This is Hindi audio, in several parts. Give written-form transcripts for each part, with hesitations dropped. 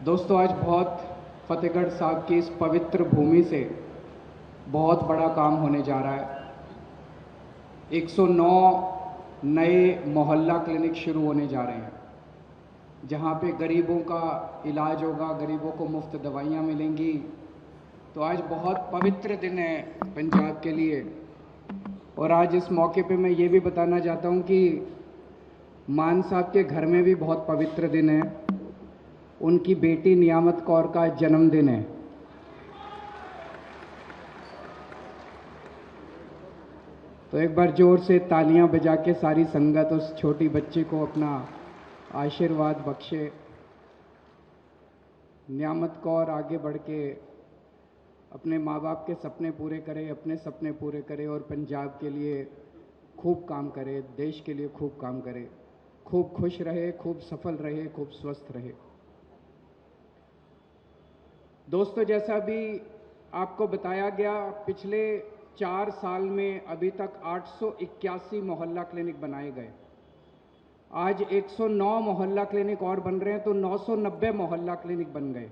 दोस्तों, आज बहुत फतेहगढ़ साहब की इस पवित्र भूमि से बहुत बड़ा काम होने जा रहा है। 109 नए मोहल्ला क्लिनिक शुरू होने जा रहे हैं, जहां पे गरीबों का इलाज होगा, गरीबों को मुफ्त दवाइयां मिलेंगी। तो आज बहुत पवित्र दिन है पंजाब के लिए। और आज इस मौके पे मैं ये भी बताना चाहता हूं कि मान साहब के घर में भी बहुत पवित्र दिन है। उनकी बेटी नियामत कौर का जन्मदिन है। तो एक बार जोर से तालियां बजा के सारी संगत उस छोटी बच्ची को अपना आशीर्वाद बख्शे। नियामत कौर आगे बढ़ के अपने माँ बाप के सपने पूरे करे, अपने सपने पूरे करे और पंजाब के लिए खूब काम करे, देश के लिए खूब काम करे, खूब खुश रहे, खूब सफल रहे, खूब स्वस्थ रहे। दोस्तों, जैसा भी आपको बताया गया, पिछले 4 साल में अभी तक 881 मोहल्ला क्लिनिक बनाए गए। आज 109 मोहल्ला क्लिनिक और बन रहे हैं, तो 990 मोहल्ला क्लिनिक बन गए।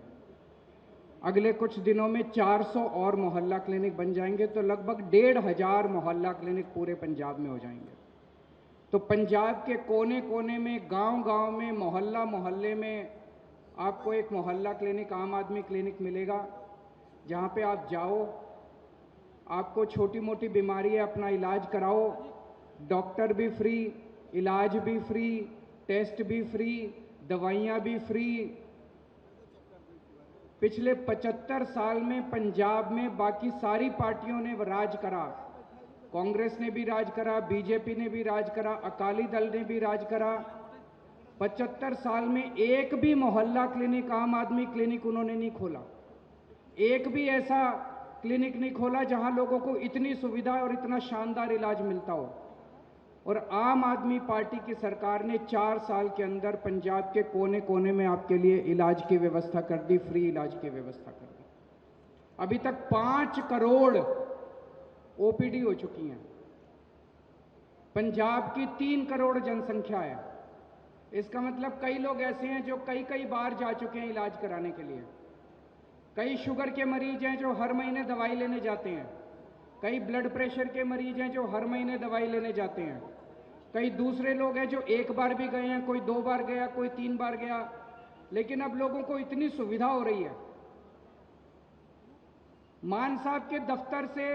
अगले कुछ दिनों में 400 और मोहल्ला क्लिनिक बन जाएंगे, तो लगभग 1500 मोहल्ला क्लिनिक पूरे पंजाब में हो जाएंगे। तो पंजाब के कोने कोने में, गांव-गांव में, मोहल्ला मोहल्ले में आपको एक मोहल्ला क्लिनिक, आम आदमी क्लिनिक मिलेगा, जहां पे आप जाओ, आपको छोटी मोटी बीमारी है, अपना इलाज कराओ, डॉक्टर भी फ्री, इलाज भी फ्री, टेस्ट भी फ्री, दवाइयां भी फ्री। पिछले 75 साल में पंजाब में बाकी सारी पार्टियों ने राज करा। कांग्रेस ने भी राज करा, बीजेपी ने भी राज करा, अकाली दल ने भी राज करा। 75 साल में एक भी मोहल्ला क्लिनिक, आम आदमी क्लिनिक उन्होंने नहीं खोला। एक भी ऐसा क्लिनिक नहीं खोला जहां लोगों को इतनी सुविधा और इतना शानदार इलाज मिलता हो। और आम आदमी पार्टी की सरकार ने 4 साल के अंदर पंजाब के कोने कोने में आपके लिए इलाज की व्यवस्था कर दी, फ्री इलाज की व्यवस्था कर दी। अभी तक 5 करोड़ ओपीडी हो चुकी हैं। पंजाब की 3 करोड़ जनसंख्या है। इसका मतलब कई लोग ऐसे हैं जो कई कई बार जा चुके हैं इलाज कराने के लिए। कई शुगर के मरीज हैं जो हर महीने दवाई लेने जाते हैं। कई ब्लड प्रेशर के मरीज हैं जो हर महीने दवाई लेने जाते हैं। कई दूसरे लोग हैं जो एक बार भी गए हैं, कोई 2 बार गया, कोई 3 बार गया। लेकिन अब लोगों को इतनी सुविधा हो रही है। मान साहब के दफ्तर से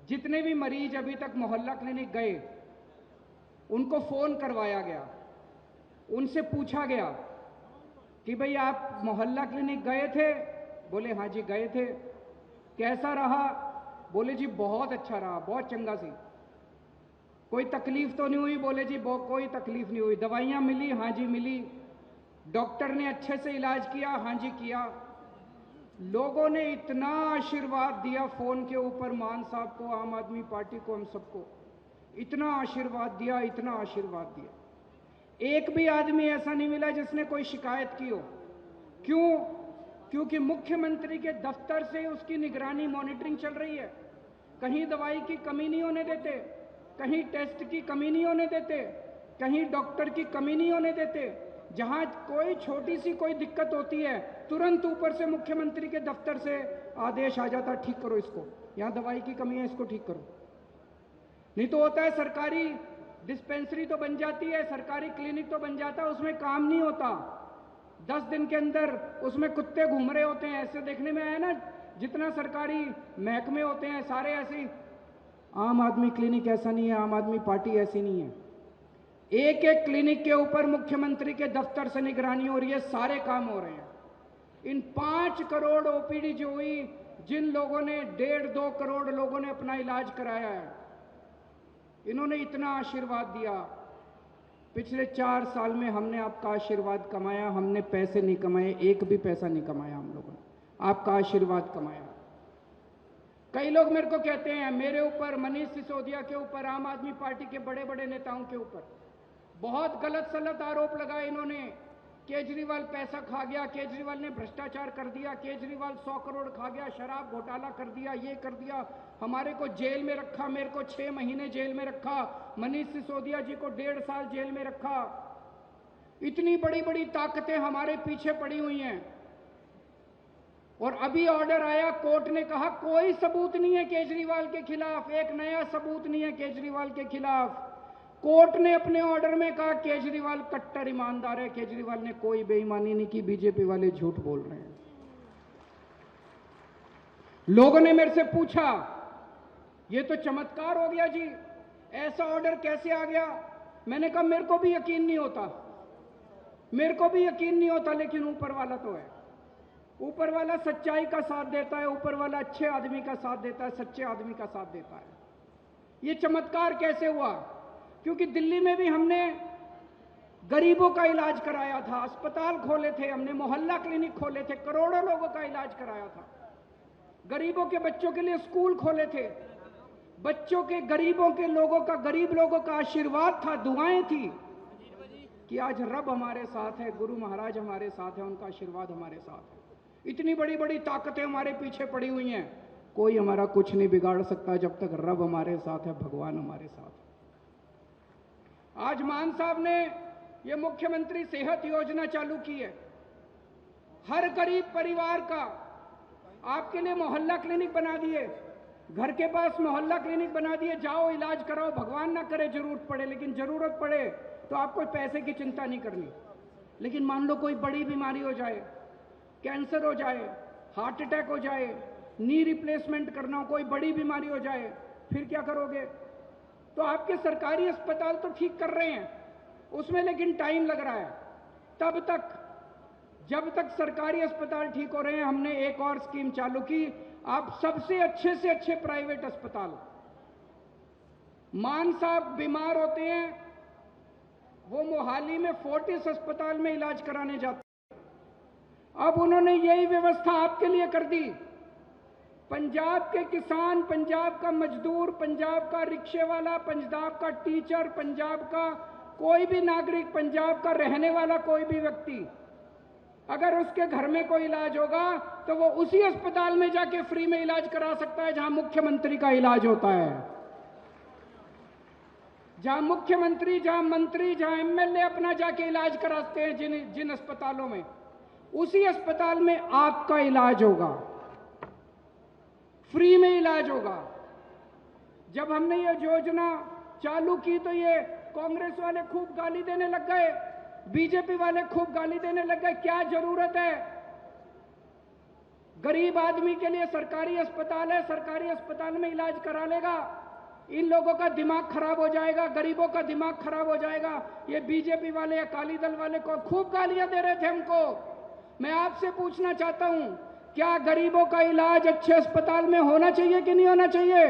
जितने भी मरीज अभी तक मोहल्ला क्लिनिक गए, उनको फोन करवाया गया, उनसे पूछा गया कि भाई आप मोहल्ला क्लिनिक गए थे? बोले हाँ जी गए थे। कैसा रहा? बोले जी बहुत अच्छा रहा, बहुत चंगा सी। कोई तकलीफ तो नहीं हुई? बोले जी कोई तकलीफ नहीं हुई। दवाइयां मिली? हाँ जी मिली। डॉक्टर ने अच्छे से इलाज किया? हाँ जी किया। लोगों ने इतना आशीर्वाद दिया फोन के ऊपर मान साहब को, आम आदमी पार्टी को, हम सबको इतना आशीर्वाद दिया, इतना आशीर्वाद दिया। एक भी आदमी ऐसा नहीं मिला जिसने कोई शिकायत की हो। क्यों? क्योंकि मुख्यमंत्री के दफ्तर से उसकी निगरानी, मॉनिटरिंग चल रही है। कहीं दवाई की कमी नहीं होने देते, कहीं टेस्ट की कमी नहीं होने देते, कहीं डॉक्टर की कमी नहीं होने देते। जहां कोई छोटी सी कोई दिक्कत होती है, तुरंत ऊपर से मुख्यमंत्री के दफ्तर से आदेश आ जाता, ठीक करो इसको, यहां दवाई की कमी है, इसको ठीक करो। नहीं तो होता है सरकारी डिस्पेंसरी तो बन जाती है, सरकारी क्लिनिक तो बन जाता है, उसमें काम नहीं होता। 10 दिन के अंदर उसमें कुत्ते घूम रहे होते हैं। ऐसे देखने में आया ना, जितना सरकारी महकमे होते हैं सारे ऐसे ही। आम आदमी क्लिनिक ऐसा नहीं है, आम आदमी पार्टी ऐसी नहीं है। एक एक क्लिनिक के ऊपर मुख्यमंत्री के दफ्तर से निगरानी हो रही है, सारे काम हो रहे हैं। इन 5 करोड़ ओपीडी जो हुई, जिन लोगों ने 1.5-2 करोड़ लोगों ने अपना इलाज कराया है, इन्होंने इतना आशीर्वाद दिया। पिछले 4 साल में हमने आपका आशीर्वाद कमाया, हमने पैसे नहीं कमाए, एक भी पैसा नहीं कमाया हम लोगों ने, आपका आशीर्वाद कमाया। कई लोग मेरे को कहते हैं, मेरे ऊपर, मनीष सिसोदिया के ऊपर, आम आदमी पार्टी के बड़े बड़े नेताओं के ऊपर बहुत गलत सलत आरोप लगाए इन्होंने। केजरीवाल पैसा खा गया, केजरीवाल ने भ्रष्टाचार कर दिया, केजरीवाल 100 करोड़ खा गया, शराब घोटाला कर दिया, ये कर दिया, हमारे को जेल में रखा, मेरे को 6 महीने जेल में रखा, मनीष सिसोदिया जी को 1.5 साल जेल में रखा। इतनी बड़ी बड़ी ताकतें हमारे पीछे पड़ी हुई हैं। और अभी ऑर्डर आया, कोर्ट ने कहा कोई सबूत नहीं है केजरीवाल के खिलाफ, एक नया सबूत नहीं है केजरीवाल के खिलाफ। कोर्ट ने अपने ऑर्डर में कहा केजरीवाल कट्टर ईमानदार है, केजरीवाल ने कोई बेईमानी नहीं की, बीजेपी वाले झूठ बोल रहे हैं। लोगों ने मेरे से पूछा ये तो चमत्कार हो गया जी, ऐसा ऑर्डर कैसे आ गया? मैंने कहा मेरे को भी यकीन नहीं होता, मेरे को भी यकीन नहीं होता, लेकिन ऊपर वाला तो है। ऊपर वाला सच्चाई का साथ देता है, ऊपर वाला अच्छे आदमी का साथ देता है, सच्चे आदमी का साथ देता है। ये चमत्कार कैसे हुआ? क्योंकि दिल्ली में भी हमने गरीबों का इलाज कराया था, अस्पताल खोले थे, हमने मोहल्ला क्लिनिक खोले थे, करोड़ों लोगों का इलाज कराया था। गरीबों के बच्चों के लिए स्कूल खोले थे, बच्चों के, गरीबों के लोगों का, गरीब लोगों का आशीर्वाद था, दुआएं थी कि आज रब हमारे साथ है, गुरु महाराज हमारे साथ है, उनका आशीर्वाद हमारे साथ है। इतनी बड़ी बड़ी ताकतें हमारे पीछे पड़ी हुई हैं, कोई हमारा कुछ नहीं बिगाड़ सकता जब तक रब हमारे साथ है, भगवान हमारे साथ है। आज मान साहब ने ये मुख्यमंत्री सेहत योजना चालू की है। हर गरीब परिवार का आपके लिए मोहल्ला क्लिनिक बना दिए, घर के पास मोहल्ला क्लिनिक बना दिए, जाओ इलाज कराओ, भगवान ना करे जरूरत पड़े, लेकिन जरूरत पड़े तो आपको पैसे की चिंता नहीं करनी। लेकिन मान लो कोई बड़ी बीमारी हो जाए, कैंसर हो जाए, हार्ट अटैक हो जाए, नी रिप्लेसमेंट करना हो, कोई बड़ी बीमारी हो जाए, फिर क्या करोगे? तो आपके सरकारी अस्पताल तो ठीक कर रहे हैं, उसमें लेकिन टाइम लग रहा है। तब तक, जब तक सरकारी अस्पताल ठीक हो रहे हैं, हमने एक और स्कीम चालू की, आप सबसे अच्छे से अच्छे प्राइवेट अस्पताल। मान साहब बीमार होते हैं, वो मोहाली में फोर्टिस अस्पताल में इलाज कराने जाते हैं। अब उन्होंने यही व्यवस्था आपके लिए कर दी। पंजाब के किसान, पंजाब का मजदूर, पंजाब का रिक्शे वाला, पंजाब का टीचर, पंजाब का कोई भी नागरिक, पंजाब का रहने वाला कोई भी व्यक्ति, अगर उसके घर में कोई इलाज होगा तो वो उसी अस्पताल में जाके फ्री में इलाज करा सकता है जहां मुख्यमंत्री का इलाज होता है। जहां मुख्यमंत्री, जहां मंत्री, जहां एमएलए अपना जाके इलाज कराते हैं, जिन अस्पतालों में, उसी अस्पताल में आपका इलाज होगा, फ्री में इलाज होगा। जब हमने ये योजना चालू की तो ये कांग्रेस वाले खूब गाली देने लग गए, बीजेपी वाले खूब गाली देने लग गए। क्या जरूरत है? गरीब आदमी के लिए सरकारी अस्पताल है, सरकारी अस्पताल में इलाज करा लेगा। इन लोगों का दिमाग खराब हो जाएगा, गरीबों का दिमाग खराब हो जाएगा। ये बीजेपी वाले, अकाली दल वाले को खूब गालियां दे रहे थे हमको। मैं आपसे पूछना चाहता हूं, क्या गरीबों का इलाज अच्छे अस्पताल में होना चाहिए कि नहीं होना चाहिए?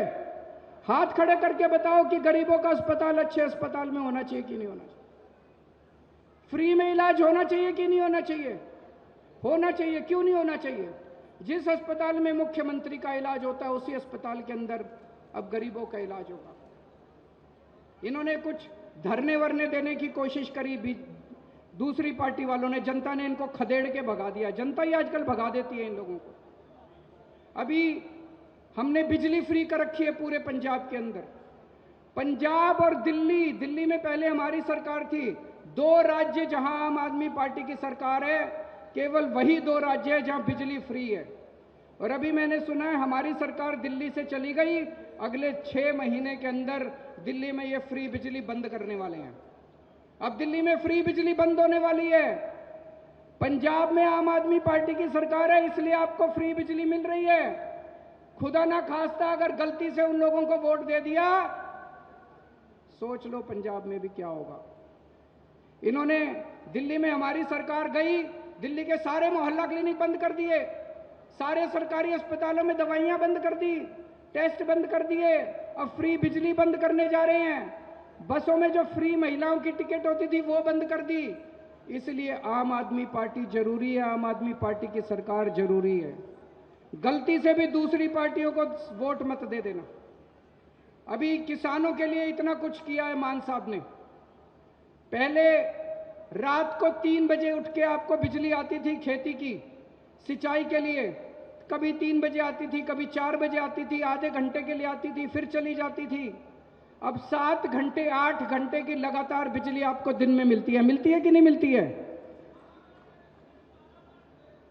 हाथ खड़े करके बताओ कि गरीबों का अस्पताल अच्छे अस्पताल में होना चाहिए कि नहीं होना चाहिए? फ्री में इलाज होना चाहिए कि नहीं होना चाहिए? होना चाहिए। क्यों नहीं होना चाहिए? जिस अस्पताल में मुख्यमंत्री का इलाज होता है उसी अस्पताल के अंदर अब गरीबों का इलाज होगा। इन्होंने कुछ धरने वरने देने की कोशिश करी, दूसरी पार्टी वालों ने, जनता ने इनको खदेड़ के भगा दिया। जनता ही आजकल भगा देती है इन लोगों को। अभी हमने बिजली फ्री कर रखी है पूरे पंजाब के अंदर। पंजाब और दिल्ली, दिल्ली में पहले हमारी सरकार थी, 2 राज्य जहां आम आदमी पार्टी की सरकार है, केवल वही 2 राज्य है जहां बिजली फ्री है। और अभी मैंने सुना है हमारी सरकार दिल्ली से चली गई, अगले 6 महीने के अंदर दिल्ली में ये फ्री बिजली बंद करने वाले हैं। अब दिल्ली में फ्री बिजली बंद होने वाली है। पंजाब में आम आदमी पार्टी की सरकार है, इसलिए आपको फ्री बिजली मिल रही है। खुदा ना खास्ता अगर गलती से उन लोगों को वोट दे दिया, सोच लो पंजाब में भी क्या होगा। इन्होंने, दिल्ली में हमारी सरकार गई, दिल्ली के सारे मोहल्ला क्लिनिक बंद कर दिए, सारे सरकारी अस्पतालों में दवाइयां बंद कर दी, टेस्ट बंद कर दिए, अब फ्री बिजली बंद करने जा रहे हैं। बसों में जो फ्री महिलाओं की टिकट होती थी वो बंद कर दी। इसलिए आम आदमी पार्टी जरूरी है, आम आदमी पार्टी की सरकार जरूरी है। गलती से भी दूसरी पार्टियों को वोट मत दे देना। अभी किसानों के लिए इतना कुछ किया है मान साहब ने। पहले रात को 3 बजे उठ के आपको बिजली आती थी खेती की सिंचाई के लिए, कभी 3 बजे आती थी, कभी 4 बजे आती थी, आधे घंटे के लिए आती थी, फिर चली जाती थी। अब 7 घंटे 8 घंटे की लगातार बिजली आपको दिन में मिलती है कि नहीं मिलती है?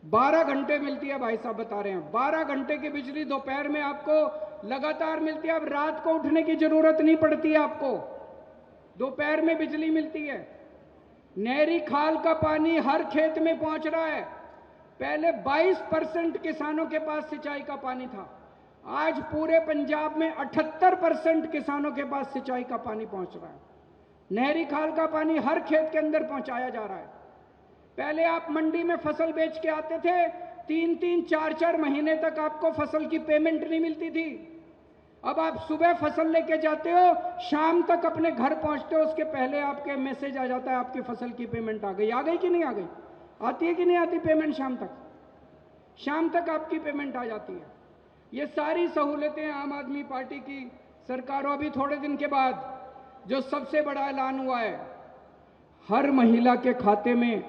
12 घंटे मिलती है, भाई साहब बता रहे हैं। 12 घंटे की बिजली दोपहर में आपको लगातार मिलती है। अब रात को उठने की जरूरत नहीं पड़ती है आपको, दोपहर में बिजली मिलती है। नहरी खाल का पानी हर खेत में पहुंच रहा है। पहले 22% किसानों के पास सिंचाई का पानी था, आज पूरे पंजाब में 78% किसानों के पास सिंचाई का पानी पहुंच रहा है। नहरी खाल का पानी हर खेत के अंदर पहुंचाया जा रहा है। पहले आप मंडी में फसल बेच के आते थे, 3-3, 4-4 महीने तक आपको फसल की पेमेंट नहीं मिलती थी। अब आप सुबह फसल लेके जाते हो, शाम तक अपने घर पहुंचते हो, उसके पहले आपके मैसेज आ जाता है आपकी फसल की पेमेंट आ गई कि नहीं आ गई? आती है कि नहीं आती पेमेंट? शाम तक आपकी पेमेंट आ जाती है। ये सारी सहूलतें आम आदमी पार्टी की सरकारों। अभी थोड़े दिन के बाद जो सबसे बड़ा ऐलान हुआ है, हर महिला के खाते में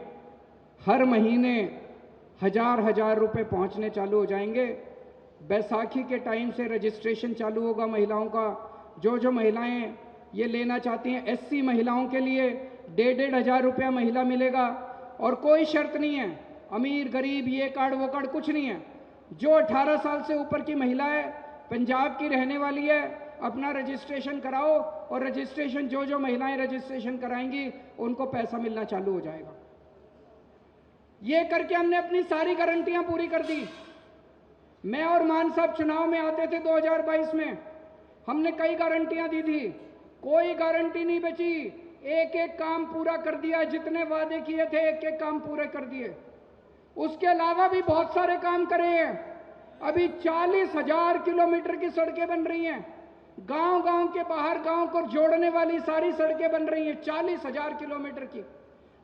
हर महीने 1000 रुपए पहुंचने चालू हो जाएंगे। बैसाखी के टाइम से रजिस्ट्रेशन चालू होगा महिलाओं का। जो महिलाएं ये लेना चाहती हैं, SC महिलाओं के लिए 1,500 रुपया महिला मिलेगा और कोई शर्त नहीं है, अमीर गरीब ये कार्ड वो कार्ड कुछ नहीं है। जो 18 साल से ऊपर की महिला है, पंजाब की रहने वाली है, अपना रजिस्ट्रेशन कराओ और रजिस्ट्रेशन जो महिलाएं रजिस्ट्रेशन कराएंगी उनको पैसा मिलना चालू हो जाएगा। ये करके हमने अपनी सारी गारंटियां पूरी कर दी। मैं और मान साहब चुनाव में आते थे 2022 में, हमने कई गारंटियां दी थी, कोई गारंटी नहीं बची। एक एक काम पूरा कर दिया, जितने वादे किए थे एक एक काम पूरे कर दिए। उसके अलावा भी बहुत सारे काम करे हैं। अभी 40,000 किलोमीटर की सड़कें बन रही हैं, गांव-गांव के बाहर गांव को जोड़ने वाली सारी सड़कें बन रही हैं, 40,000 किलोमीटर की।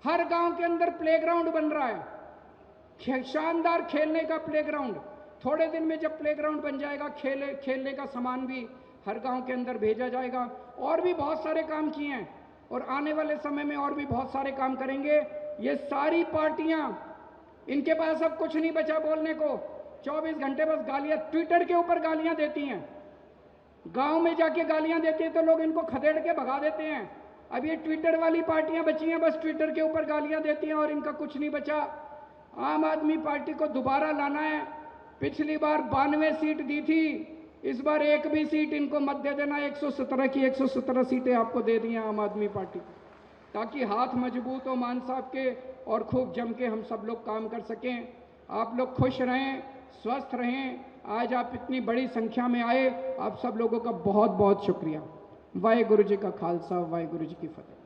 हर गांव के अंदर प्लेग्राउंड बन रहा है, शानदार खेलने का प्लेग्राउंड। थोड़े दिन में जब प्लेग्राउंड बन जाएगा, खेलने का सामान भी हर गांव के अंदर भेजा जाएगा। और भी बहुत सारे काम किए हैं और आने वाले समय में और भी बहुत सारे काम करेंगे। ये सारी पार्टियां, इनके पास अब कुछ नहीं बचा बोलने को, 24 घंटे बस गालियां, ट्विटर के ऊपर गालियां देती हैं। गांव में जाके गालियां देती हैं तो लोग इनको खदेड़ के भगा देते हैं। अब ये ट्विटर वाली पार्टियां बची हैं, बस ट्विटर के ऊपर गालियां देती हैं और इनका कुछ नहीं बचा। आम आदमी पार्टी को दोबारा लाना है। पिछली बार 92 सीट दी थी, इस बार एक भी सीट इनको मत दे देना। 117 की 117 सीटें आपको दे दी हैं आम आदमी पार्टी को, ताकि हाथ मजबूत हो मान साहब के और खूब जम के हम सब लोग काम कर सकें। आप लोग खुश रहें, स्वस्थ रहें। आज आप इतनी बड़ी संख्या में आए, आप सब लोगों का बहुत बहुत शुक्रिया। वाहेगुरु जी का खालसा, वाहेगुरु जी की फतेह।